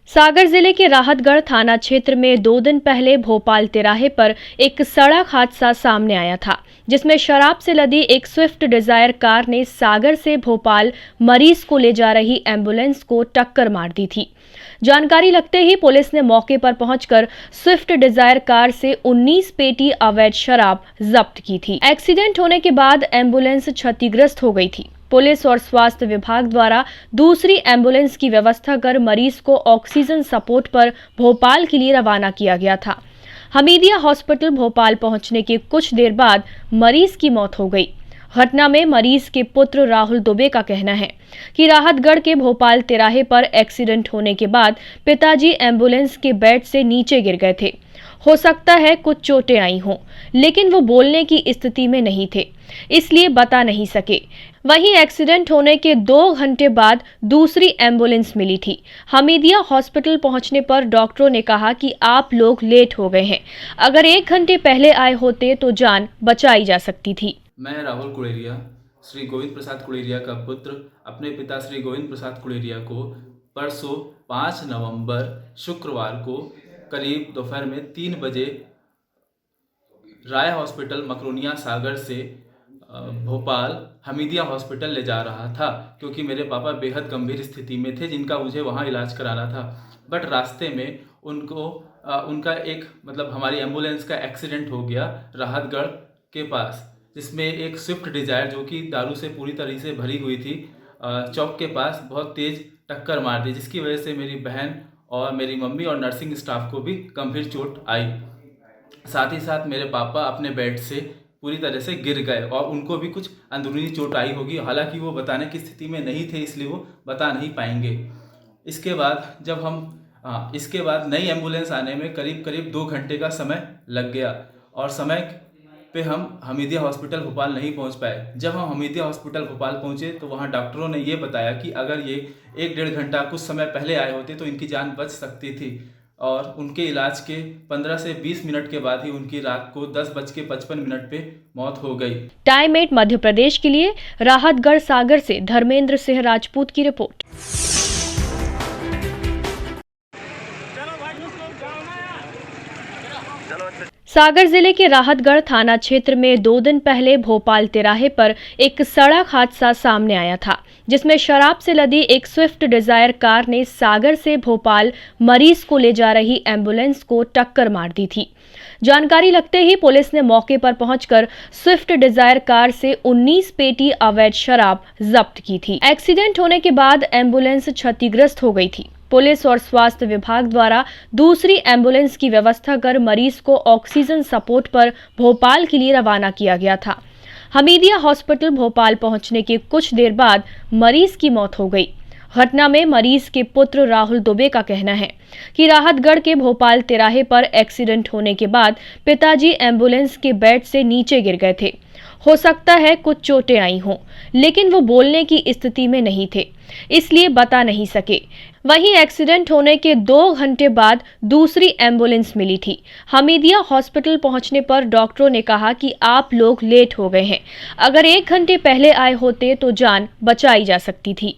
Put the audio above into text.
सागर जिले के राहतगढ़ थाना क्षेत्र में 2 दिन पहले भोपाल तिराहे पर एक सड़क हादसा सामने आया था, जिसमें शराब से लदी एक स्विफ्ट डिजायर कार ने सागर से भोपाल मरीज को ले जा रही एम्बुलेंस को टक्कर मार दी थी। जानकारी लगते ही पुलिस ने मौके पर पहुंचकर स्विफ्ट डिजायर कार से 19 पेटी अवैध शराब जब्त की थी। एक्सीडेंट होने के बाद एम्बुलेंस क्षतिग्रस्त हो गई थी। पुलिस और स्वास्थ्य विभाग द्वारा दूसरी एम्बुलेंस की व्यवस्था कर मरीज को ऑक्सीजन सपोर्ट पर भोपाल के लिए रवाना किया गया था। हमीदिया हॉस्पिटल भोपाल पहुंचने के कुछ देर बाद मरीज की मौत हो गई। घटना में मरीज के पुत्र राहुल दुबे का कहना है कि राहतगढ़ के भोपाल तिराहे पर एक्सीडेंट होने के बाद पिताजी एम्बुलेंस के बेड से नीचे गिर गए थे। हो सकता है कुछ चोटें आई हों, लेकिन वो बोलने की स्थिति में नहीं थे, इसलिए बता नहीं सके। वहीं एक्सीडेंट होने के 2 घंटे बाद दूसरी एम्बुलेंस मिली थी। हमीदिया हॉस्पिटल पहुंचने पर डॉक्टरों ने कहा कि आप लोग लेट हो गए हैं, अगर 1 घंटे पहले आए होते तो जान बचाई जा सकती थी। मैं राहुल कुड़ेरिया, श्री गोविंद प्रसाद कुड़ेरिया का पुत्र, अपने पिता श्री गोविंद प्रसाद कुड़ेरिया को परसों 5 नवंबर शुक्रवार को करीब दोपहर में 3 बजे राय हॉस्पिटल मकरोनिया सागर से भोपाल हमीदिया हॉस्पिटल ले जा रहा था, क्योंकि मेरे पापा बेहद गंभीर स्थिति में थे जिनका मुझे वहाँ इलाज कराना था। बट रास्ते में उनका एक हमारी एम्बुलेंस का एक्सीडेंट हो गया राहतगढ़ के पास, जिसमें एक स्विफ्ट डिजायर जो कि दारू से पूरी तरह से भरी हुई थी, चौक के पास बहुत तेज़ टक्कर मार दी, जिसकी वजह से मेरी बहन और मेरी मम्मी और नर्सिंग स्टाफ को भी गंभीर चोट आई। साथ ही साथ मेरे पापा अपने बेड से पूरी तरह से गिर गए और उनको भी कुछ अंदरूनी चोट आई होगी, हालांकि वो बताने की स्थिति में नहीं थे, इसलिए वो बता नहीं पाएंगे। इसके बाद नई एम्बुलेंस आने में करीब 2 घंटे का समय लग गया और समय पे हम हमीदिया हॉस्पिटल भोपाल नहीं पहुंच पाए। जब हम हमीदिया हॉस्पिटल भोपाल पहुंचे तो वहां डॉक्टरों ने ये बताया कि अगर ये 1-1.5 घंटा कुछ समय पहले आए होते तो इनकी जान बच सकती थी, और उनके इलाज के 15 से 20 मिनट के बाद ही उनकी रात को 10:55 पे मौत हो गई। टाइम 8 मध्य प्रदेश के लिए राहतगढ़ सागर से धर्मेंद्र सिंह राजपूत की रिपोर्ट। सागर जिले के राहतगढ़ थाना क्षेत्र में 2 दिन पहले भोपाल तिराहे पर एक सड़क हादसा सामने आया था, जिसमें शराब से लदी एक स्विफ्ट डिजायर कार ने सागर से भोपाल मरीज को ले जा रही एम्बुलेंस को टक्कर मार दी थी। जानकारी लगते ही पुलिस ने मौके पर पहुंचकर स्विफ्ट डिजायर कार से 19 पेटी अवैध शराब जब्त की थी। एक्सीडेंट होने के बाद एम्बुलेंस क्षतिग्रस्त हो गई थी। पुलिस और स्वास्थ्य विभाग द्वारा दूसरी एम्बुलेंस की व्यवस्था कर मरीज को ऑक्सीजन सपोर्ट पर भोपाल के लिए रवाना किया गया था। हमीदिया हॉस्पिटल भोपाल पहुंचने के कुछ देर बाद मरीज की मौत हो गई। घटना में मरीज के पुत्र राहुल दुबे का कहना है कि राहतगढ़ के भोपाल तिराहे पर एक्सीडेंट होने के बाद पिताजी एम्बुलेंस के बेड से नीचे गिर गए थे। हो सकता है कुछ चोटें आई हों, लेकिन वो बोलने की स्थिति में नहीं थे, इसलिए बता नहीं सके। वहीं एक्सीडेंट होने के 2 घंटे बाद दूसरी एम्बुलेंस मिली थी। हमीदिया हॉस्पिटल पहुंचने पर डॉक्टरों ने कहा कि आप लोग लेट हो गए हैं, अगर 1 घंटे पहले आए होते तो जान बचाई जा सकती थी।